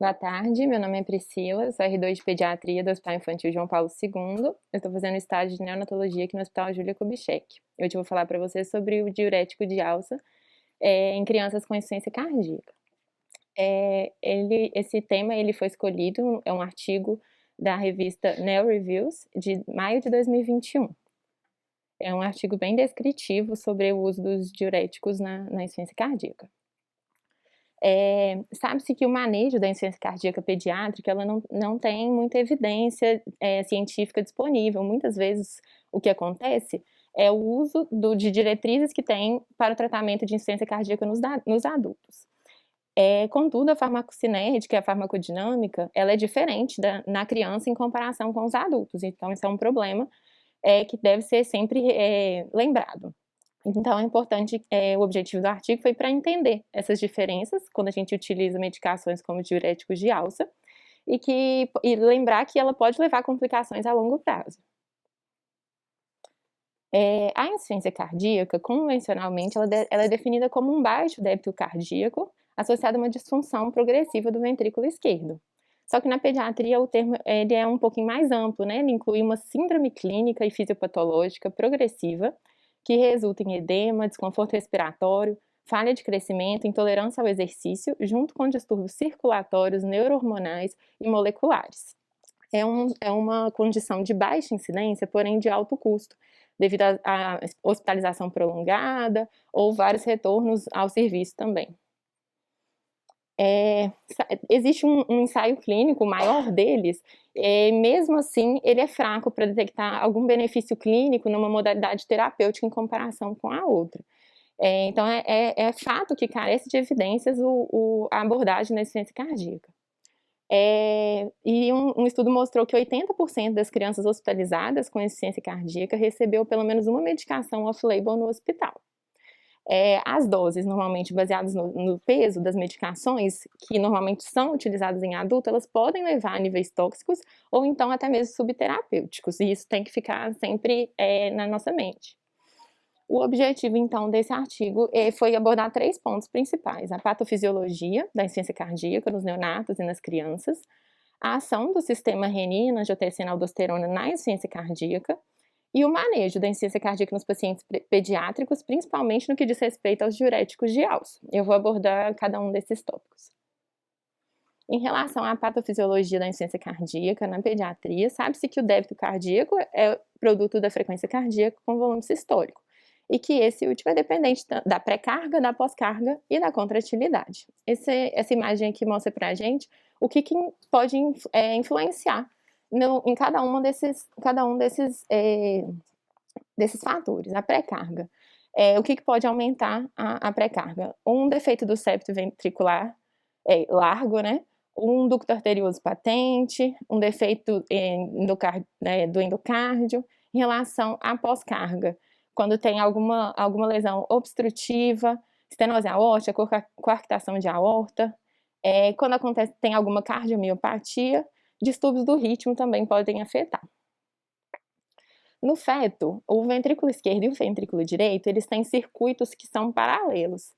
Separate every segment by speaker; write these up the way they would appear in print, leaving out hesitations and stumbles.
Speaker 1: Boa tarde, meu nome é Priscila, sou R2 de Pediatria do Hospital Infantil João Paulo II. Eu estou fazendo estágio de neonatologia aqui no Hospital Júlia Kubitschek. Hoje eu vou falar para vocês sobre o diurético de alça em crianças com insuficiência cardíaca. Esse tema ele foi escolhido, é um artigo da revista Neo Reviews de maio de 2021. É um artigo bem descritivo sobre o uso dos diuréticos na insuficiência cardíaca. Sabe-se que o manejo da insuficiência cardíaca pediátrica ela não tem muita evidência científica disponível. Muitas vezes o que acontece é o uso de diretrizes que tem para o tratamento de insuficiência cardíaca nos adultos. Contudo, a farmacocinética, a farmacodinâmica, ela é diferente na criança em comparação com os adultos. Então, isso é um problema que deve ser sempre lembrado. Então, é importante, o objetivo do artigo foi para entender essas diferenças quando a gente utiliza medicações como diuréticos de alça e lembrar que ela pode levar a complicações a longo prazo. A insuficiência cardíaca, convencionalmente, ela é definida como um baixo débito cardíaco associado a uma disfunção progressiva do ventrículo esquerdo. Só que na pediatria o termo ele é um pouquinho mais amplo, né? Ele inclui uma síndrome clínica e fisiopatológica progressiva que resulta em edema, desconforto respiratório, falha de crescimento, intolerância ao exercício, junto com distúrbios circulatórios, neurohormonais e moleculares. É uma condição de baixa incidência, porém de alto custo, devido à hospitalização prolongada ou vários retornos ao serviço também. Existe um ensaio clínico, o maior deles, mesmo assim ele é fraco para detectar algum benefício clínico numa modalidade terapêutica em comparação com a outra. Então é fato que carece de evidências a abordagem da insuficiência cardíaca. E um estudo mostrou que 80% das crianças hospitalizadas com insuficiência cardíaca recebeu pelo menos uma medicação off-label no hospital. As doses, normalmente baseadas no peso das medicações, que normalmente são utilizadas em adulto, elas podem levar a níveis tóxicos ou então até mesmo subterapêuticos, e isso tem que ficar sempre na nossa mente. O objetivo, então, desse artigo foi abordar 3 pontos principais: a patofisiologia da insuficiência cardíaca nos neonatos e nas crianças, a ação do sistema renina, angiotensina, aldosterona na insuficiência cardíaca, e o manejo da insuficiência cardíaca nos pacientes pediátricos, principalmente no que diz respeito aos diuréticos de alça. Eu vou abordar cada um desses tópicos. Em relação à patofisiologia da insuficiência cardíaca na pediatria, sabe-se que o débito cardíaco é produto da frequência cardíaca com volume sistólico, e que esse último é dependente da pré-carga, da pós-carga e da contratilidade. Essa imagem aqui mostra pra gente o que pode influenciar em cada um desses fatores. A pré-carga. O que pode aumentar a pré-carga? Um defeito do septo ventricular largo, né? Um ducto arterioso patente, um defeito do endocárdio. Em relação à pós-carga, quando tem alguma lesão obstrutiva, estenose aórtica, coarctação de aorta, quando tem alguma cardiomiopatia, distúrbios do ritmo também podem afetar. No feto, o ventrículo esquerdo e o ventrículo direito, eles têm circuitos que são paralelos.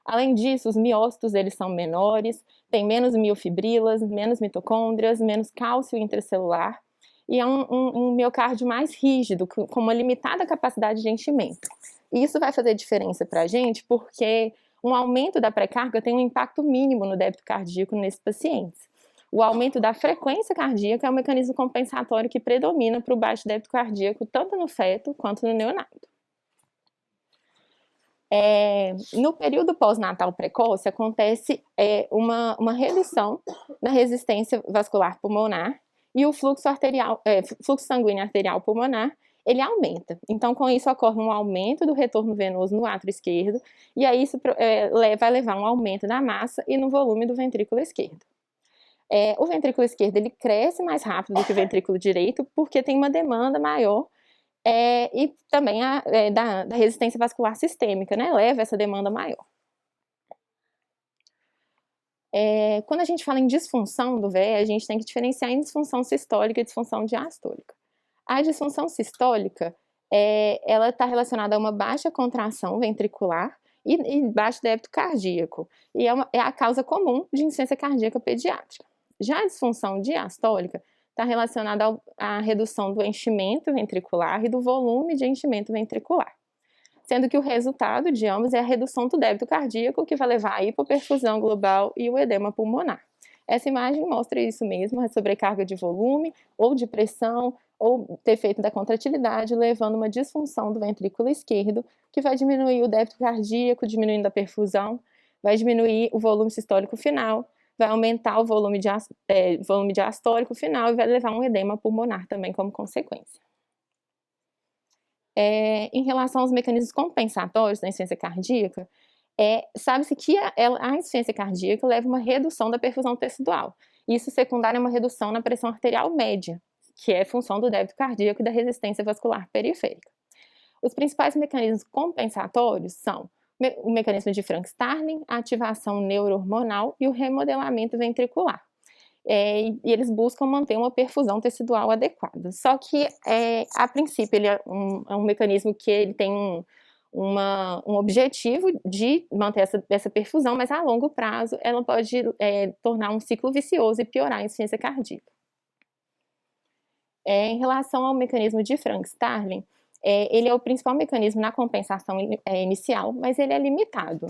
Speaker 1: Além disso, os miócitos eles são menores, tem menos miofibrilas, menos mitocôndrias, menos cálcio intracelular, e é um miocárdio mais rígido, com uma limitada capacidade de enchimento. E isso vai fazer diferença para a gente, porque um aumento da pré-carga tem um impacto mínimo no débito cardíaco nesses pacientes. O aumento da frequência cardíaca é um mecanismo compensatório que predomina para o baixo débito cardíaco, tanto no feto quanto no neonato. No período pós-natal precoce, acontece uma redução da resistência vascular pulmonar e o fluxo sanguíneo arterial pulmonar ele aumenta. Então, com isso, ocorre um aumento do retorno venoso no átrio esquerdo, e aí isso vai levar a um aumento da massa e no volume do ventrículo esquerdo. O ventrículo esquerdo ele cresce mais rápido do que o ventrículo direito, porque tem uma demanda maior e também da resistência vascular sistêmica, né? Leva essa demanda maior. Quando a gente fala em disfunção do VE, a gente tem que diferenciar em disfunção sistólica e disfunção diastólica. A disfunção sistólica, ela está relacionada a uma baixa contração ventricular e baixo débito cardíaco, e é a causa comum de insuficiência cardíaca pediátrica. Já a disfunção diastólica está relacionada à redução do enchimento ventricular e do volume de enchimento ventricular, sendo que o resultado de ambos é a redução do débito cardíaco, que vai levar à hipoperfusão global e o edema pulmonar. Essa imagem mostra isso mesmo, a sobrecarga de volume ou de pressão ou defeito da contratilidade, levando a uma disfunção do ventrículo esquerdo, que vai diminuir o débito cardíaco, diminuindo a perfusão, vai diminuir o volume sistólico final, vai aumentar o volume diastólico final e vai levar a um edema pulmonar também como consequência. Em relação aos mecanismos compensatórios da insuficiência cardíaca, sabe-se que a insuficiência cardíaca leva a uma redução da perfusão tecidual. Isso secundário a uma redução na pressão arterial média, que é função do débito cardíaco e da resistência vascular periférica. Os principais mecanismos compensatórios são o mecanismo de Frank-Starling, a ativação neurohormonal e o remodelamento ventricular. E eles buscam manter uma perfusão tecidual adequada. Só que, a princípio, ele é um mecanismo que ele tem um objetivo de manter essa perfusão, mas a longo prazo ela pode tornar um ciclo vicioso e piorar a insuficiência cardíaca. Em relação ao mecanismo de Frank-Starling, ele é o principal mecanismo na compensação inicial, mas ele é limitado.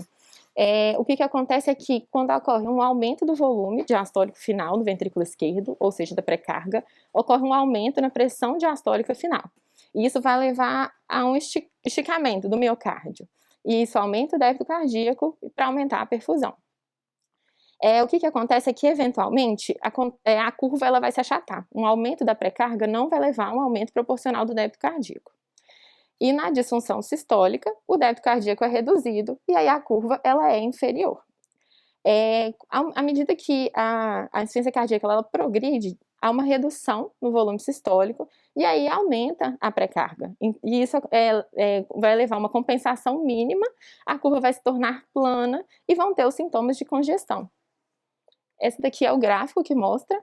Speaker 1: O que acontece é que quando ocorre um aumento do volume diastólico final do ventrículo esquerdo, ou seja, da pré-carga, ocorre um aumento na pressão diastólica final. E isso vai levar a um esticamento do miocárdio. E isso aumenta o débito cardíaco para aumentar a perfusão. O que acontece é que, eventualmente, a curva ela vai se achatar. Um aumento da pré-carga não vai levar a um aumento proporcional do débito cardíaco. E na disfunção sistólica, o débito cardíaco é reduzido e aí a curva ela é inferior. À medida que a insuficiência cardíaca ela progride, há uma redução no volume sistólico e aí aumenta a pré-carga. E isso vai levar a uma compensação mínima, a curva vai se tornar plana e vão ter os sintomas de congestão. Esse daqui é o gráfico que mostra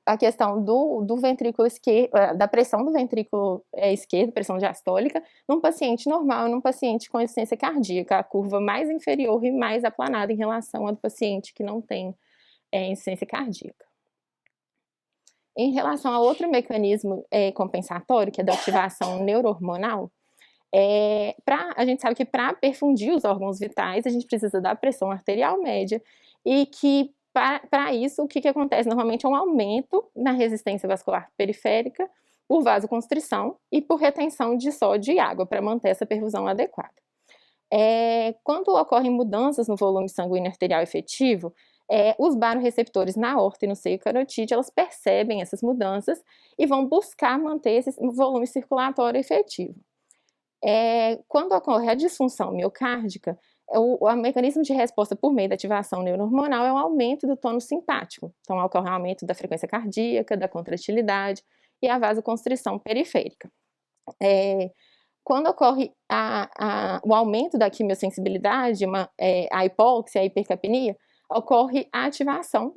Speaker 1: a questão do ventrículo esquerdo, da pressão do ventrículo esquerdo, pressão diastólica, num paciente normal e num paciente com insuficiência cardíaca, a curva mais inferior e mais aplanada em relação ao do paciente que não tem insuficiência cardíaca. Em relação a outro mecanismo compensatório, que é da ativação neurohormonal, a gente sabe que para perfundir os órgãos vitais, a gente precisa da pressão arterial média e que para isso, o que acontece? Normalmente é um aumento na resistência vascular periférica por vasoconstrição e por retenção de sódio e água para manter essa perfusão adequada. Quando ocorrem mudanças no volume sanguíneo arterial efetivo, os baroreceptores na aorta e no seio carotídeo, elas percebem essas mudanças e vão buscar manter esse volume circulatório efetivo. Quando ocorre a disfunção miocárdica, o mecanismo de resposta por meio da ativação neurohormonal é um aumento do tônus simpático. Então, ocorre um aumento da frequência cardíaca, da contratilidade e a vasoconstrição periférica. Quando ocorre o aumento da quimiosensibilidade, a hipóxia, a hipercapnia, ocorre a ativação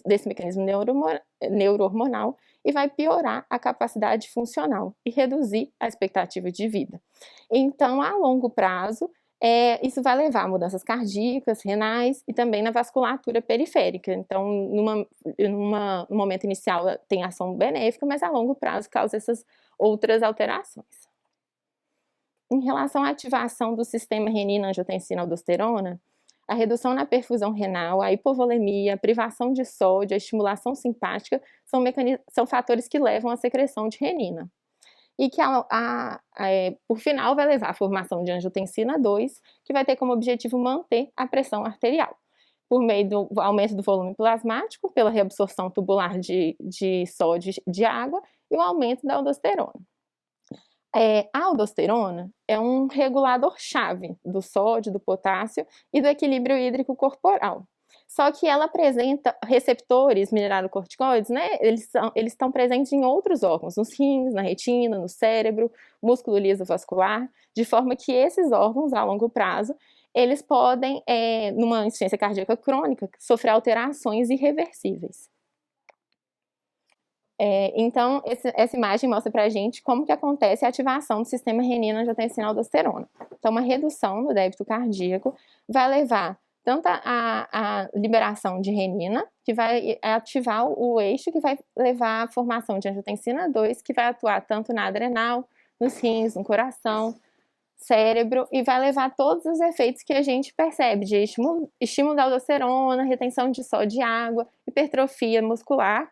Speaker 1: desse mecanismo neurohormonal e vai piorar a capacidade funcional e reduzir a expectativa de vida. Então, a longo prazo, isso vai levar a mudanças cardíacas, renais e também na vasculatura periférica. Então, no momento inicial tem ação benéfica, mas a longo prazo causa essas outras alterações. Em relação à ativação do sistema renina-angiotensina-aldosterona, a redução na perfusão renal, a hipovolemia, a privação de sódio, a estimulação simpática são fatores que levam à secreção de renina. E que, por final, vai levar à formação de angiotensina 2, que vai ter como objetivo manter a pressão arterial, por meio do aumento do volume plasmático, pela reabsorção tubular de sódio e de água, e o aumento da aldosterona. A aldosterona é um regulador-chave do sódio, do potássio e do equilíbrio hídrico corporal. Só que ela apresenta receptores mineralocorticoides, né? Eles estão presentes em outros órgãos, nos rins, na retina, no cérebro, músculo liso vascular, de forma que esses órgãos, a longo prazo, eles podem, numa insuficiência cardíaca crônica, sofrer alterações irreversíveis. Então, essa imagem mostra pra gente como que acontece a ativação do sistema renina-angiotensina-aldosterona. Então, uma redução no débito cardíaco vai levar tanto a liberação de renina, que vai ativar o eixo que vai levar à formação de angiotensina 2, que vai atuar tanto na adrenal, nos rins, no coração, cérebro, e vai levar todos os efeitos que a gente percebe, de estímulo da aldosterona, retenção de sódio e água, hipertrofia muscular,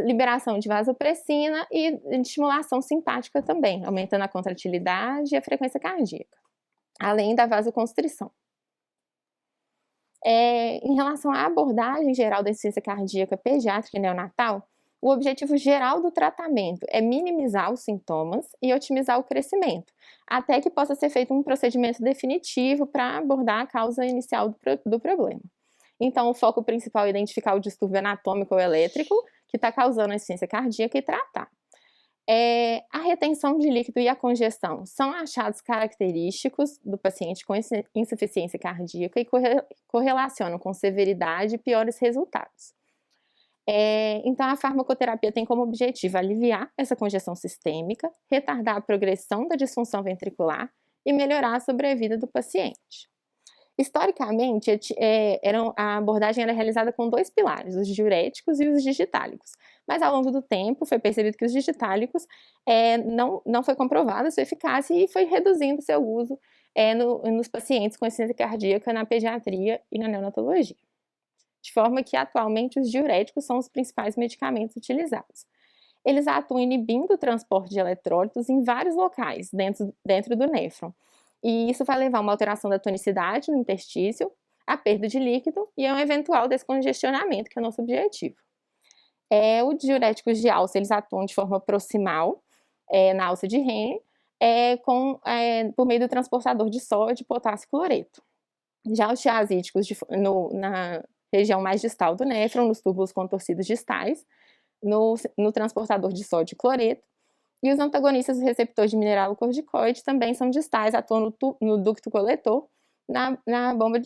Speaker 1: liberação de vasopressina e estimulação simpática também, aumentando a contratilidade e a frequência cardíaca, além da vasoconstrição. Em relação à abordagem geral da insuficiência cardíaca pediátrica e neonatal, o objetivo geral do tratamento é minimizar os sintomas e otimizar o crescimento, até que possa ser feito um procedimento definitivo para abordar a causa inicial do problema. Então, o foco principal é identificar o distúrbio anatômico ou elétrico que está causando a insuficiência cardíaca e tratar. A retenção de líquido e a congestão são achados característicos do paciente com insuficiência cardíaca e correlacionam com severidade e piores resultados. Então, a farmacoterapia tem como objetivo aliviar essa congestão sistêmica, retardar a progressão da disfunção ventricular e melhorar a sobrevida do paciente. Historicamente, a abordagem era realizada com 2 pilares, os diuréticos e os digitálicos. Mas ao longo do tempo foi percebido que os digitálicos não foi comprovada sua eficácia e foi reduzindo seu uso nos pacientes com insuficiência cardíaca na pediatria e na neonatologia. De forma que atualmente os diuréticos são os principais medicamentos utilizados. Eles atuam inibindo o transporte de eletrólitos em vários locais dentro do néfron. E isso vai levar a uma alteração da tonicidade no interstício, a perda de líquido e a um eventual descongestionamento, que é o nosso objetivo. Os diuréticos de alça, eles atuam de forma proximal na alça de Henle, por meio do transportador de sódio, potássio e cloreto. Já os tiazídicos na região mais distal do néfron, nos túbulos contorcidos distais, no transportador de sódio e cloreto. E os antagonistas do receptor de mineralocorticoide também são distais, atuam no ducto coletor, na bomba,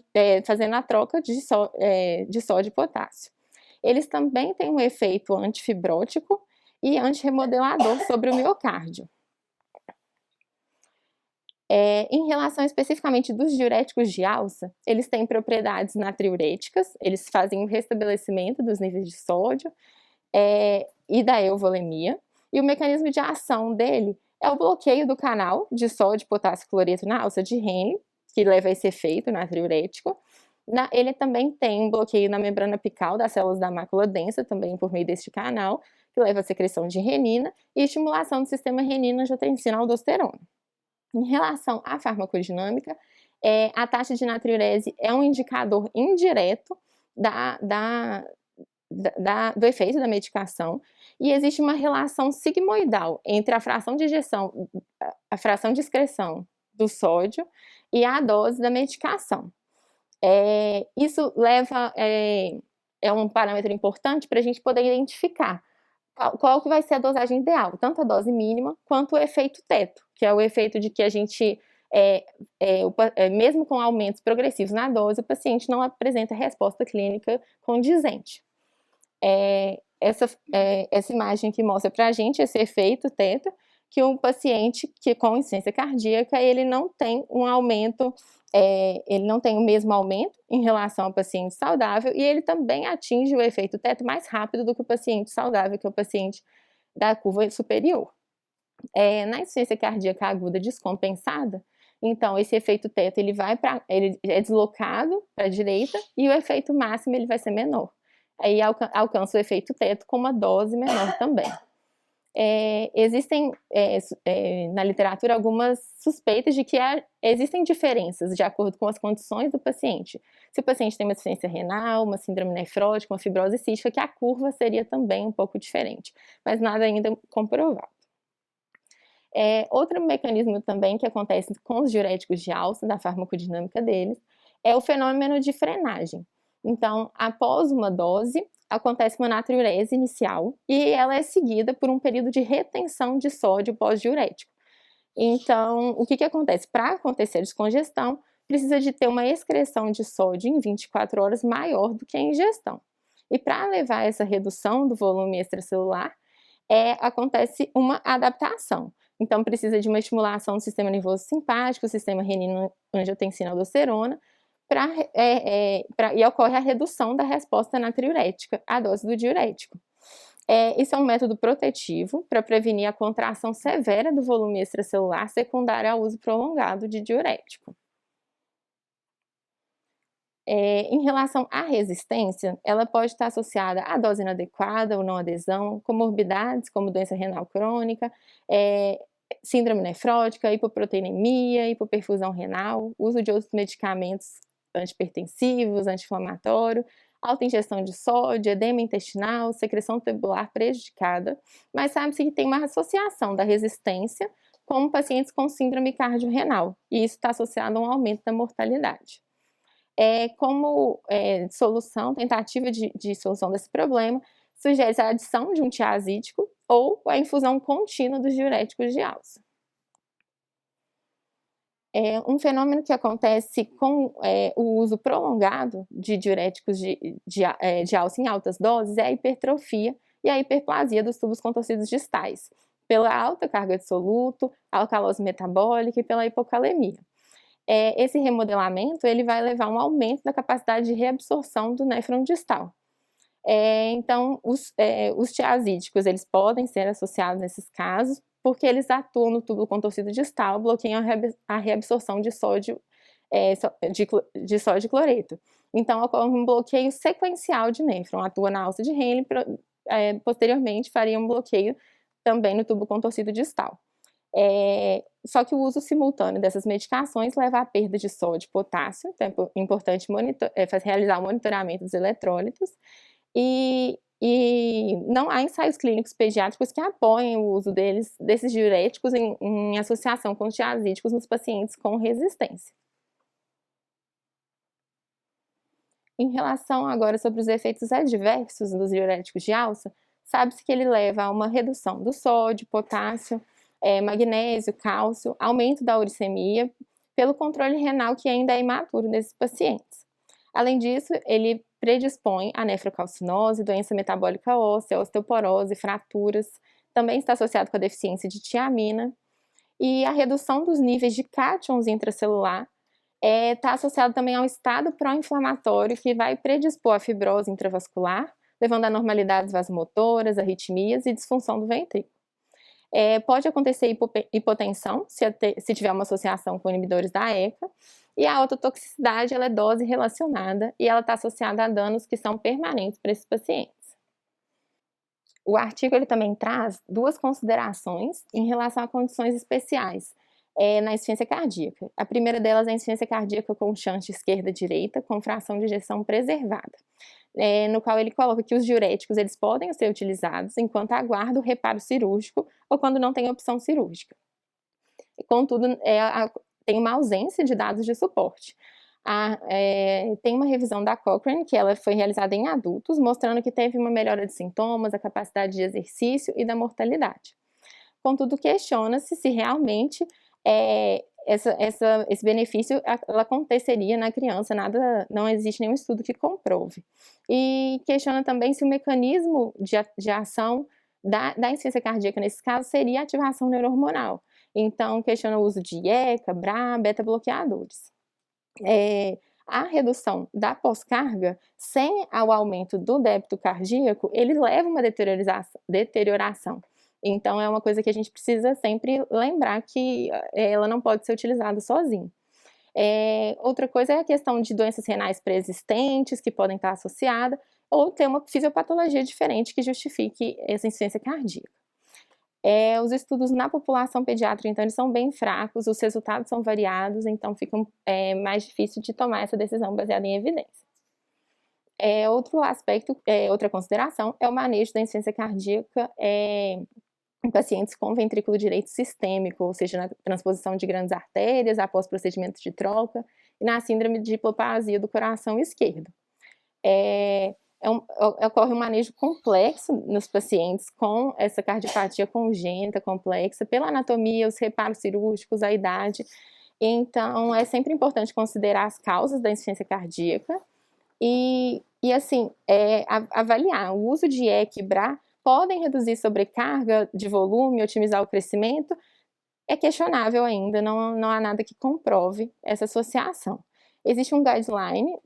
Speaker 1: fazendo a troca de sódio e potássio. Eles também têm um efeito antifibrótico e antirremodelador sobre o miocárdio. Em relação especificamente dos diuréticos de alça, eles têm propriedades natriuréticas, eles fazem o restabelecimento dos níveis de sódio e da euvolemia. E o mecanismo de ação dele é o bloqueio do canal de sódio, potássio e cloreto na alça de Henle, que leva a esse efeito natriurético. Ele também tem um bloqueio na membrana apical das células da mácula densa, também por meio deste canal, que leva à secreção de renina e estimulação do sistema renina-angiotensina-aldosterona. Em relação à farmacodinâmica, a taxa de natriurese é um indicador indireto do efeito da medicação, e existe uma relação sigmoidal entre a fração de injeção, a fração de excreção do sódio e a dose da medicação. Isso é um parâmetro importante para a gente poder identificar qual que vai ser a dosagem ideal, tanto a dose mínima quanto o efeito teto, que é o efeito de que a gente, mesmo com aumentos progressivos na dose, o paciente não apresenta resposta clínica condizente. Essa imagem que mostra para a gente esse efeito teto, que um paciente com insuficiência cardíaca, ele não tem um aumento, ele não tem o mesmo aumento em relação ao paciente saudável, e ele também atinge o efeito teto mais rápido do que o paciente saudável, que é o paciente da curva superior. Na insuficiência cardíaca aguda descompensada, então esse efeito teto ele é deslocado para a direita e o efeito máximo ele vai ser menor. Aí alcança o efeito teto com uma dose menor também. Existem na literatura algumas suspeitas de que existem diferenças de acordo com as condições do paciente. Se o paciente tem uma insuficiência renal, uma síndrome nefrótica, uma fibrose cística, que a curva seria também um pouco diferente, mas nada ainda comprovado. Outro mecanismo também que acontece com os diuréticos de alça, da farmacodinâmica deles, é o fenômeno de frenagem. Então, após uma dose, acontece uma natriurese inicial e ela é seguida por um período de retenção de sódio pós-diurético. Então, o que acontece? Para acontecer a descongestão, precisa de ter uma excreção de sódio em 24 horas maior do que a ingestão. E para levar essa redução do volume extracelular, acontece uma adaptação. Então, precisa de uma estimulação do sistema nervoso simpático, sistema renina-angiotensina-aldosterona, e ocorre a redução da resposta natriurética à dose do diurético. Esse é um método protetivo para prevenir a contração severa do volume extracelular secundária ao uso prolongado de diurético. Em relação à resistência, ela pode estar associada à dose inadequada ou não adesão, comorbidades como doença renal crônica, síndrome nefrótica, hipoproteinemia, hipoperfusão renal, uso de outros medicamentos antipertensivos, anti-inflamatório, alta ingestão de sódio, edema intestinal, secreção tubular prejudicada, mas sabe-se que tem uma associação da resistência com pacientes com síndrome cardiorrenal, e isso está associado a um aumento da mortalidade. Como tentativa de solução desse problema, sugere a adição de um tiazídico ou a infusão contínua dos diuréticos de alça. Um fenômeno que acontece com o uso prolongado de diuréticos de alça em altas doses é a hipertrofia e a hiperplasia dos tubos contorcidos distais, pela alta carga de soluto, alcalose metabólica e pela hipocalemia. Esse remodelamento ele vai levar a um aumento da capacidade de reabsorção do néfron distal. Então, os tiazídicos eles podem ser associados nesses casos, porque eles atuam no túbulo contorcido distal, bloqueiam a reabsorção de sódio de cloreto. Então, ocorre um bloqueio sequencial de néfron, atua na alça de Henle, posteriormente faria um bloqueio também no túbulo contorcido distal. Só que o uso simultâneo dessas medicações leva à perda de sódio e potássio, então é importante realizar o monitoramento dos eletrólitos, e não há ensaios clínicos pediátricos que apoiem o uso desses diuréticos em associação com os tiazídicos nos pacientes com resistência. Em relação agora sobre os efeitos adversos dos diuréticos de alça, sabe-se que ele leva a uma redução do sódio, potássio, magnésio, cálcio, aumento da uricemia, pelo controle renal que ainda é imaturo nesses pacientes. Além disso, ele predispõe a nefrocalcinose, doença metabólica óssea, osteoporose, fraturas, também está associado com a deficiência de tiamina, e a redução dos níveis de cátions intracelular está associado também ao estado pró-inflamatório que vai predispor a fibrose intravascular, levando a normalidades vasomotoras, arritmias e disfunção do ventrículo. Pode acontecer hipotensão, se tiver uma associação com inibidores da ECA, e a ototoxicidade ela é dose relacionada e ela está associada a danos que são permanentes para esses pacientes. O artigo ele também traz duas considerações em relação a condições especiais na insuficiência cardíaca. A primeira delas é a insuficiência cardíaca com shunt esquerda-direita, com fração de ejeção preservada. No qual ele coloca que os diuréticos eles podem ser utilizados enquanto aguarda o reparo cirúrgico ou quando não tem opção cirúrgica. Contudo, tem uma ausência de dados de suporte. Tem uma revisão da Cochrane, que ela foi realizada em adultos, mostrando que teve uma melhora de sintomas, da capacidade de exercício e da mortalidade. Contudo, questiona-se se realmente esse benefício ela aconteceria na criança, não existe nenhum estudo que comprove. E questiona também se o mecanismo de ação da insuficiência cardíaca nesse caso seria a ativação neurohormonal. Então, questiona o uso de ECA, BRA, beta-bloqueadores. A redução da pós-carga, sem o aumento do débito cardíaco, ele leva a uma deterioração. Então, é uma coisa que a gente precisa sempre lembrar que ela não pode ser utilizada sozinha. Outra coisa é a questão de doenças renais pré-existentes, que podem estar associadas, ou ter uma fisiopatologia diferente que justifique essa insuficiência cardíaca. Os estudos na população pediátrica, então, eles são bem fracos, os resultados são variados, então fica mais difícil de tomar essa decisão baseada em evidências. Outro aspecto, outra consideração, é o manejo da insuficiência cardíaca em pacientes com ventrículo direito sistêmico, ou seja, na transposição de grandes artérias após procedimento de troca, e na síndrome de hipoplasia do coração esquerdo. Ocorre um manejo complexo nos pacientes com essa cardiopatia congênita complexa, pela anatomia, os reparos cirúrgicos, a idade. Então, é sempre importante considerar as causas da insuficiência cardíaca e assim, avaliar. O uso de ECA e BRA podem reduzir sobrecarga de volume, otimizar o crescimento. É questionável ainda, não há nada que comprove essa associação. Existe um guideline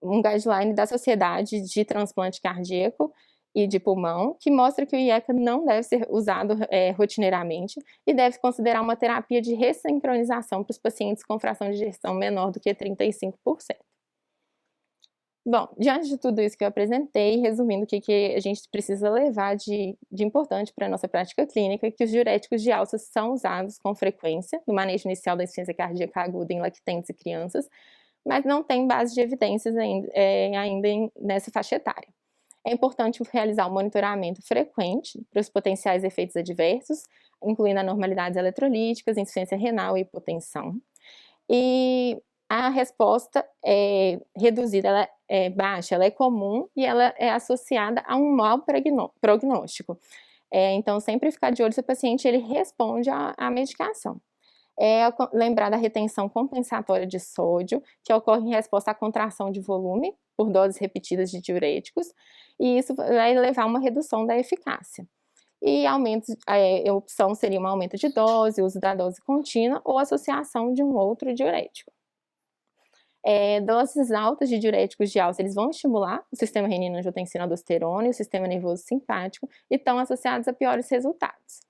Speaker 1: um guideline da Sociedade de Transplante Cardíaco e de Pulmão, que mostra que o IECA não deve ser usado rotineiramente e deve considerar uma terapia de ressincronização para os pacientes com fração de ejeção menor do que 35%. Bom, diante de tudo isso que eu apresentei, resumindo o que a gente precisa levar de importante para a nossa prática clínica, que os diuréticos de alça são usados com frequência no manejo inicial da insuficiência cardíaca aguda em lactentes e crianças, mas não tem base de evidências ainda nessa faixa etária. É importante realizar um monitoramento frequente para os potenciais efeitos adversos, incluindo anormalidades eletrolíticas, insuficiência renal e hipotensão. E a resposta reduzida, ela é baixa, ela é comum e ela é associada a um mau prognóstico. Então, sempre ficar de olho se o paciente ele responde à medicação. Lembrar da retenção compensatória de sódio, que ocorre em resposta à contração de volume por doses repetidas de diuréticos, e isso vai levar a uma redução da eficácia. E a opção seria um aumento de dose, uso da dose contínua ou associação de um outro diurético. Doses altas de diuréticos de alça, eles vão estimular o sistema renina-angiotensina-aldosterona e o sistema nervoso simpático e estão associados a piores resultados.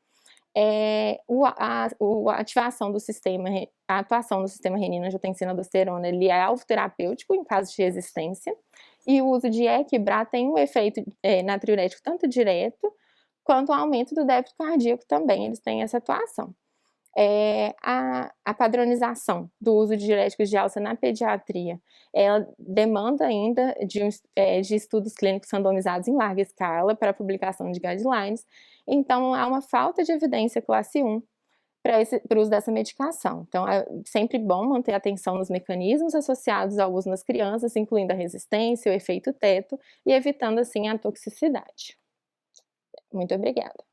Speaker 1: A atuação do sistema renina-angiotensina-aldosterona, ele é alvo terapêutico em casos de resistência, e o uso de Equibra tem um efeito natriurético tanto direto quanto o aumento do débito cardíaco também, eles têm essa atuação. A padronização do uso de diuréticos de alça na pediatria, ela demanda ainda de estudos clínicos randomizados em larga escala para a publicação de guidelines, então há uma falta de evidência classe 1 para o uso dessa medicação. Então é sempre bom manter atenção nos mecanismos associados ao uso nas crianças, incluindo a resistência, o efeito teto, e evitando assim a toxicidade. Muito obrigada.